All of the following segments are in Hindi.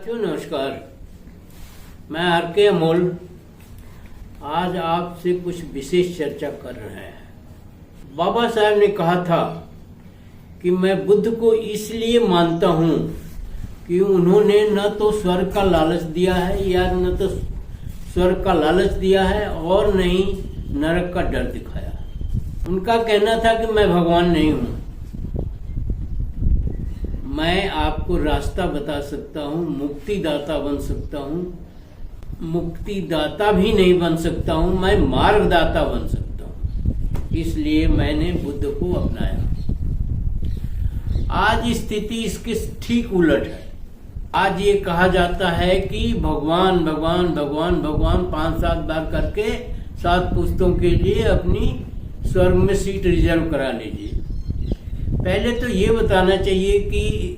साथियों नमस्कार। मैं आर के अमोल आज आपसे कुछ विशेष चर्चा कर रहे हैं। बाबा साहब ने कहा था कि मैं बुद्ध को इसलिए मानता हूँ कि उन्होंने न तो स्वर्ग का लालच दिया है या न तो स्वर्ग का लालच दिया है और न ही नरक का डर दिखाया। उनका कहना था कि मैं भगवान नहीं हूँ, मैं आपको रास्ता बता सकता हूँ, मुक्तिदाता बन सकता हूँ। मुक्तिदाता भी नहीं बन सकता हूँ, मैं मार्गदाता बन सकता हूँ। इसलिए मैंने बुद्ध को अपनाया। आज स्थिति इसके ठीक उलट है। आज ये कहा जाता है कि भगवान भगवान भगवान भगवान 5-7 बार करके 7 पुस्तों के लिए अपनी स्वर्ग में सीट रिजर्व करा लीजिए। पहले तो ये बताना चाहिए कि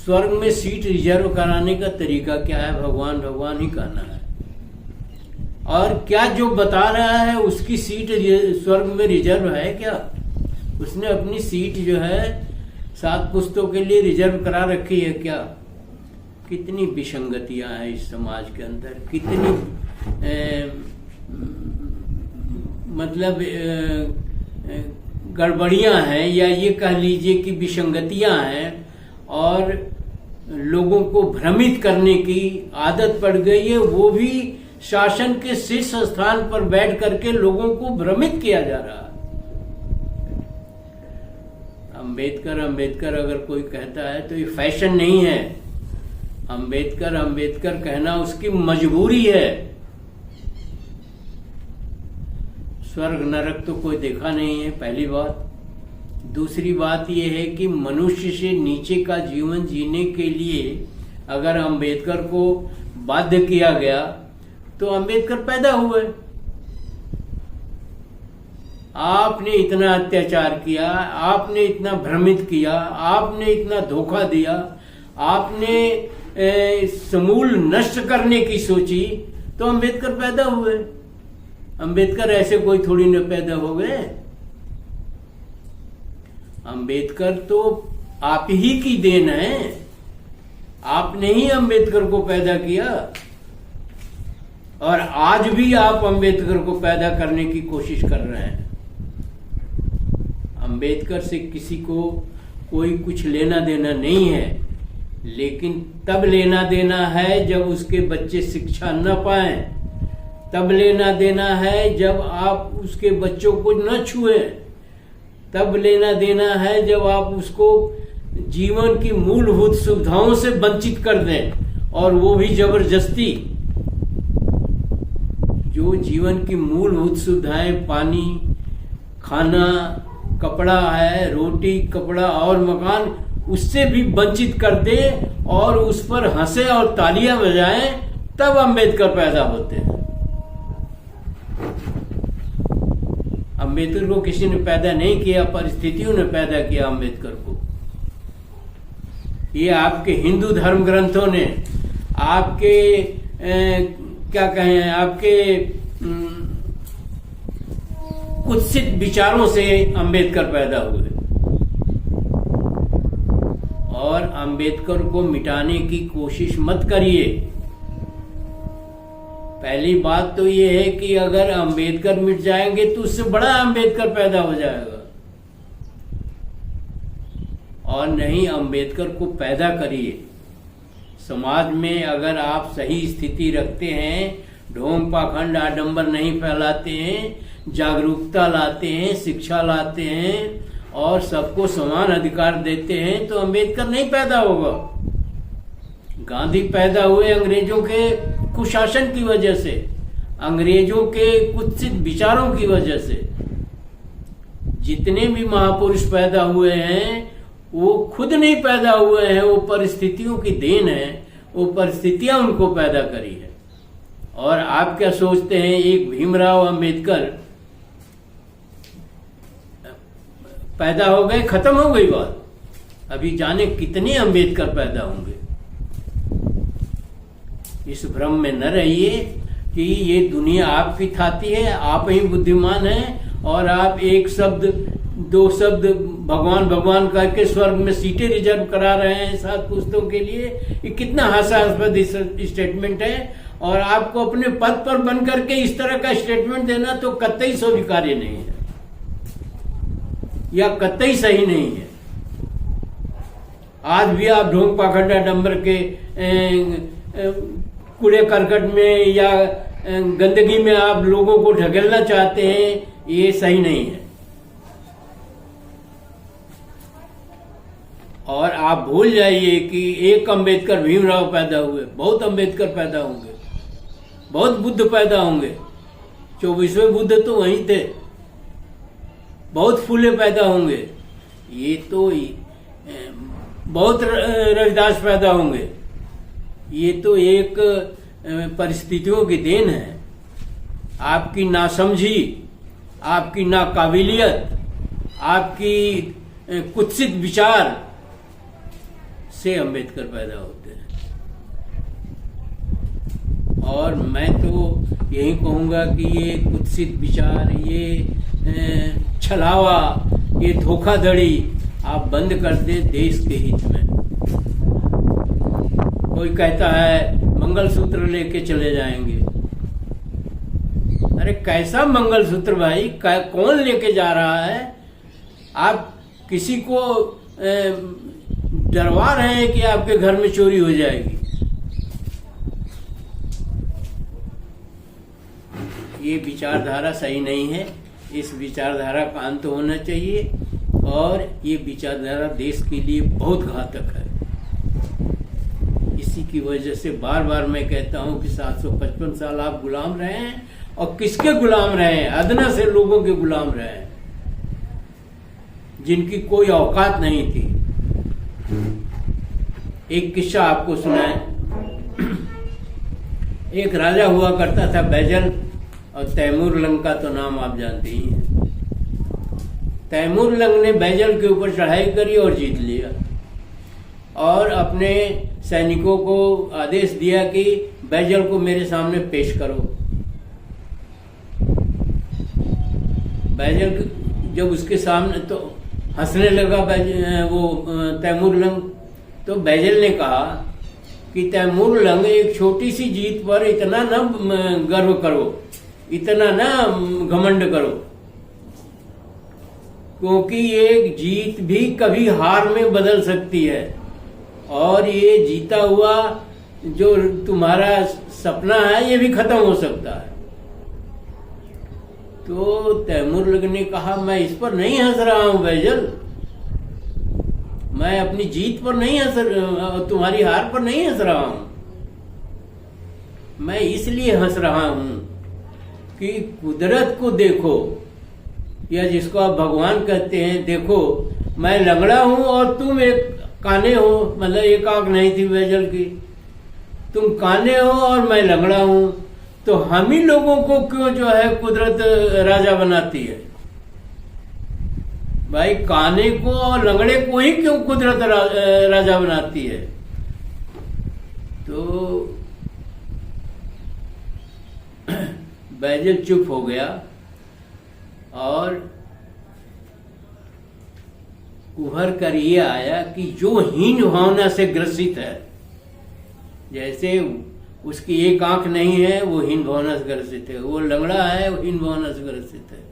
स्वर्ग में सीट रिजर्व कराने का तरीका क्या है। भगवान भगवान ही कहना है और क्या जो बता रहा है उसकी सीट स्वर्ग में रिजर्व है क्या? उसने अपनी सीट जो है 7 पुस्तों के लिए रिजर्व करा रखी है क्या? कितनी विसंगतियां हैं इस समाज के अंदर, कितनी गड़बड़ियां हैं या ये कह लीजिए कि विसंगतियां हैं और लोगों को भ्रमित करने की आदत पड़ गई है। वो भी शासन के शीर्ष स्थान पर बैठ करके लोगों को भ्रमित किया जा रहा है। अंबेडकर अंबेडकर अगर कोई कहता है तो ये फैशन नहीं है। अंबेडकर अंबेडकर कहना उसकी मजबूरी है। स्वर्ग नरक तो कोई देखा नहीं है, पहली बात। दूसरी बात यह है कि मनुष्य से नीचे का जीवन जीने के लिए अगर अंबेडकर को बाध्य किया गया तो अंबेडकर पैदा हुए। आपने इतना अत्याचार किया, आपने इतना भ्रमित किया, आपने इतना धोखा दिया, आपने समूल नष्ट करने की सोची तो अंबेडकर पैदा हुए। अंबेडकर ऐसे कोई थोड़ी न पैदा हो गए। अंबेडकर तो आप ही की देन है। आपने ही अंबेडकर को पैदा किया और आज भी आप अंबेडकर को पैदा करने की कोशिश कर रहे हैं। अंबेडकर से किसी को कोई कुछ लेना देना नहीं है, लेकिन तब लेना देना है जब उसके बच्चे शिक्षा न पाएं। तब लेना देना है जब आप उसके बच्चों को न छुए। तब लेना देना है जब आप उसको जीवन की मूलभूत सुविधाओं से वंचित कर दें, और वो भी जबरदस्ती। जो जीवन की मूलभूत सुविधाएं, पानी, खाना, कपड़ा है, रोटी कपड़ा और मकान, उससे भी वंचित कर दे और उस पर हंसे और तालियां बजाएं, तब अंबेडकर पैदा होते हैं। अंबेडकर को किसी ने पैदा नहीं किया, परिस्थितियों ने पैदा किया अंबेडकर को। ये आपके हिंदू धर्म ग्रंथों ने, आपके क्या कहें, आपके कुत्सित विचारों से अंबेडकर पैदा हुए। और अंबेडकर को मिटाने की कोशिश मत करिए। पहली बात तो ये है कि अगर अंबेडकर मिट जाएंगे तो उससे बड़ा अंबेडकर पैदा हो जाएगा, और नहीं अंबेडकर को पैदा करिए। समाज में अगर आप सही स्थिति रखते हैं, ढोंग पाखंड आडंबर नहीं फैलाते हैं, जागरूकता लाते हैं, शिक्षा लाते हैं और सबको समान अधिकार देते हैं, तो अंबेडकर नहीं पैदा होगा। गांधी पैदा हुए अंग्रेजों के कुशासन की वजह से, अंग्रेजों के कुत्सित विचारों की वजह से। जितने भी महापुरुष पैदा हुए हैं वो खुद नहीं पैदा हुए हैं, वो परिस्थितियों की देन है। वो परिस्थितियां उनको पैदा करी है। और आप क्या सोचते हैं, एक भीमराव अंबेडकर पैदा हो गए, खत्म हो गई बात? अभी जाने कितने अंबेडकर पैदा होंगे। इस भ्रम में न रहिए कि ये दुनिया आपकी थाती है, आप ही बुद्धिमान हैं और आप एक शब्द दो शब्द भगवान भगवान करके स्वर्ग में सीटें रिजर्व करा रहे हैं 7 पुस्तों के लिए। ये कितना हास्यास्पद स्टेटमेंट है। और आपको अपने पद पर बन करके इस तरह का स्टेटमेंट देना तो कतई स्वीकार्य नहीं है या कतई सही नहीं है। आज भी आप ढोंग पाखंडा डंबर के कूड़े करकट में या गंदगी में आप लोगों को ढकेलना चाहते हैं, ये सही नहीं है। और आप भूल जाइए कि एक अंबेडकर भीमराव पैदा हुए, बहुत अंबेडकर पैदा होंगे, बहुत बुद्ध पैदा होंगे। 24वें बुद्ध तो वहीं थे। बहुत फूले पैदा होंगे, ये तो बहुत रविदास पैदा होंगे। ये तो एक परिस्थितियों की देन है। आपकी नासमझी, आपकी नाकाबिलियत, आपकी कुत्सित विचार से अंबेडकर पैदा होते हैं। और मैं तो यही कहूंगा कि ये कुत्सित विचार, ये छलावा, ये धोखाधड़ी आप बंद कर दे देश के हित में। कोई कहता है मंगलसूत्र लेके चले जाएंगे। अरे कैसा मंगलसूत्र भाई, कौन लेके जा रहा है? आप किसी को डरवा रहे हैं कि आपके घर में चोरी हो जाएगी। ये विचारधारा सही नहीं है। इस विचारधारा का अंत होना चाहिए और ये विचारधारा देश के लिए बहुत घातक है। इसी की वजह से बार बार मैं कहता हूं कि 755 साल आप गुलाम रहे हैं। और किसके गुलाम रहे हैं? अदना से लोगों के गुलाम रहे हैं जिनकी कोई औकात नहीं थी। एक किस्सा आपको सुनाए। एक राजा हुआ करता था बैजल, और तैमूर लंग का तो नाम आप जानते ही हैं। तैमूर लंग ने बैजल के ऊपर चढ़ाई करी और जीत लिया, और अपने सैनिकों को आदेश दिया कि बैजल को मेरे सामने पेश करो। बैजल जब उसके सामने तो हंसने लगा वो तैमूर लंग। तो बैजल ने कहा कि तैमूर लंग, एक छोटी सी जीत पर इतना न गर्व करो, इतना न घमंड करो, क्योंकि एक जीत भी कभी हार में बदल सकती है। और ये जीता हुआ जो तुम्हारा सपना है ये भी खत्म हो सकता है। तो तैमूर लंग ने कहा, मैं इस पर नहीं हंस रहा हूं बैजल, मैं अपनी जीत पर नहीं हंस, तुम्हारी हार पर नहीं हंस रहा हूं। मैं इसलिए हंस रहा हूं कि कुदरत को देखो, या जिसको आप भगवान कहते हैं, देखो मैं लंगड़ा हूं और तुम एक काने हो, मतलब एक आंख नहीं थी बैजल की, तुम काने हो और मैं लंगड़ा हूं। तो हम ही लोगों को क्यों जो है कुदरत राजा बनाती है? भाई काने को और लंगड़े को ही क्यों कुदरत राजा बनाती है? तो बैजल चुप हो गया और उभर कर ये आया कि जो हीन भावना से ग्रसित है, जैसे उसकी एक आंख नहीं है वो हीन भावना से ग्रसित है, वो लंगड़ा है वो हीन भावना से ग्रसित है।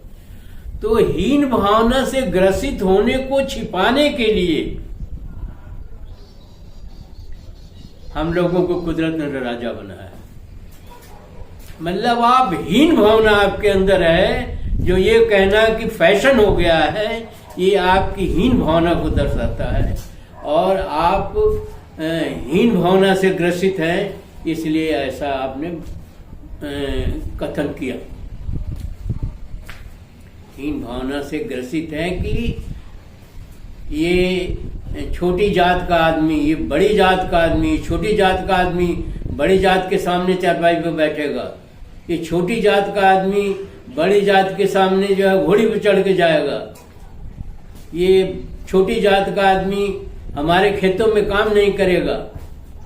तो हीन भावना से ग्रसित होने को छिपाने के लिए हम लोगों को कुदरत ने राजा बनाया। मतलब आप हीन भावना आपके अंदर है, जो ये कहना कि फैशन हो गया है, ये आपकी हीन भावना को दर्शाता है। और आप हीन भावना से ग्रसित हैं, इसलिए ऐसा आपने कथन किया। हीन भावना से ग्रसित है कि ये छोटी जात का आदमी, ये बड़ी जात का आदमी, छोटी जात का आदमी बड़ी जात के सामने चारपाई पे बैठेगा, ये छोटी जात का आदमी बड़ी जात के सामने जो है घोड़ी पे चढ़ के जाएगा, ये छोटी जात का आदमी हमारे खेतों में काम नहीं करेगा।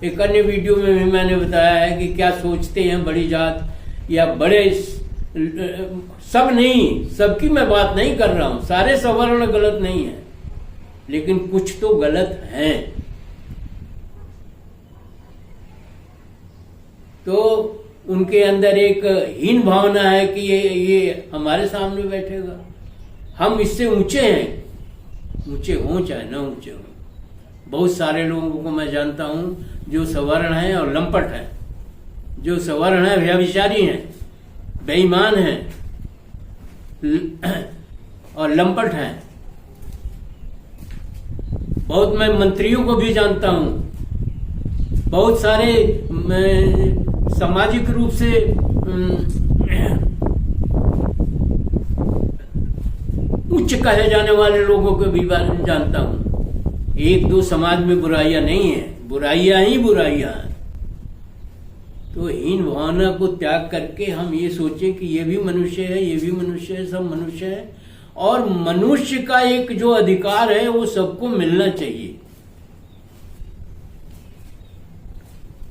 एक अन्य वीडियो में भी मैंने बताया है कि क्या सोचते हैं बड़ी जात या बड़े सब नहीं, सबकी मैं बात नहीं कर रहा हूं, सारे सवर्ण गलत नहीं है, लेकिन कुछ तो गलत हैं। तो उनके अंदर एक हीन भावना है कि ये हमारे सामने बैठेगा, हम इससे ऊंचे हैं, ऊंचे हों चाहे ना ऊंचे हों। बहुत सारे लोगों को मैं जानता हूं जो सवर्ण हैं और लंपट हैं। जो सवर्ण हैं व्यभिचारी हैं, बेईमान हैं और लंपट हैं। बहुत मैं मंत्रियों को भी जानता हूं, बहुत सारे सामाजिक रूप से उच्च कहे जाने वाले लोगों को भी जानता हूं। एक दो समाज में बुराइयां नहीं है, बुराइयां ही बुराइयां हैं। तो हीन भावना को त्याग करके हम ये सोचें कि ये भी मनुष्य है, ये भी मनुष्य है, सब मनुष्य है, और मनुष्य का एक जो अधिकार है वो सबको मिलना चाहिए।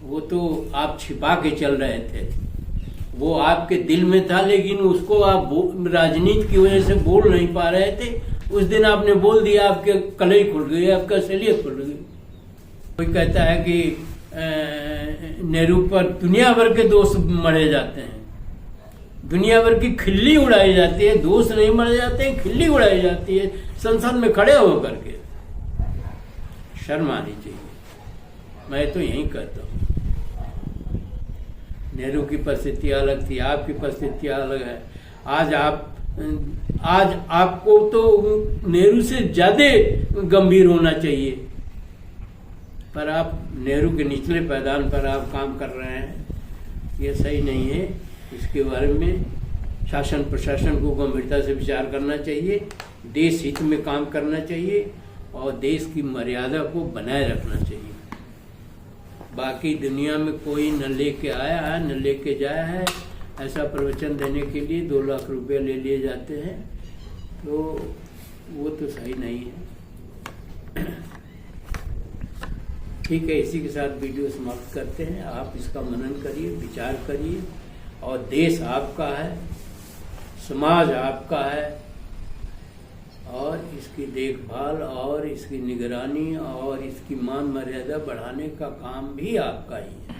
वो तो आप छिपा के चल रहे थे, वो आपके दिल में था, लेकिन उसको आप राजनीति की वजह से बोल नहीं पा रहे थे। उस दिन आपने बोल दिया, आपके कलई खुल गई, आपका सलियत खुल गई। कोई कहता है कि नेहरू पर दुनिया भर के दोस्त मरे जाते हैं, दुनिया भर की खिल्ली उड़ाई जाती है, दोस्त नहीं मरे जाते हैं, खिल्ली उड़ाई जाती है संसद में खड़े होकर के। शर्म आनी चाहिए। मैं तो यही कहता हूँ, नेहरू की परिस्थिति अलग थी, आपकी परिस्थिति अलग है। आज आपको तो नेहरू से ज्यादा गंभीर होना चाहिए, पर आप नेहरू के निचले पैदान पर आप काम कर रहे हैं, ये सही नहीं है। इसके बारे में शासन प्रशासन को गंभीरता से विचार करना चाहिए, देश हित में काम करना चाहिए और देश की मर्यादा को बनाए रखना चाहिए। बाकी दुनिया में कोई न लेके आया है न लेके जाया है, ऐसा प्रवचन देने के लिए 2 लाख रुपए ले लिए जाते हैं, तो वो तो सही नहीं है। ठीक है, इसी के साथ वीडियो समाप्त करते हैं। आप इसका मनन करिए, विचार करिए, और देश आपका है, समाज आपका है, और इसकी देखभाल और इसकी निगरानी और इसकी मान मर्यादा बढ़ाने का काम भी आपका ही है।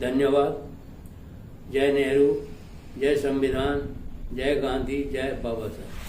धन्यवाद। जय नेहरू, जय संविधान, जय गांधी, जय बाबा साहब।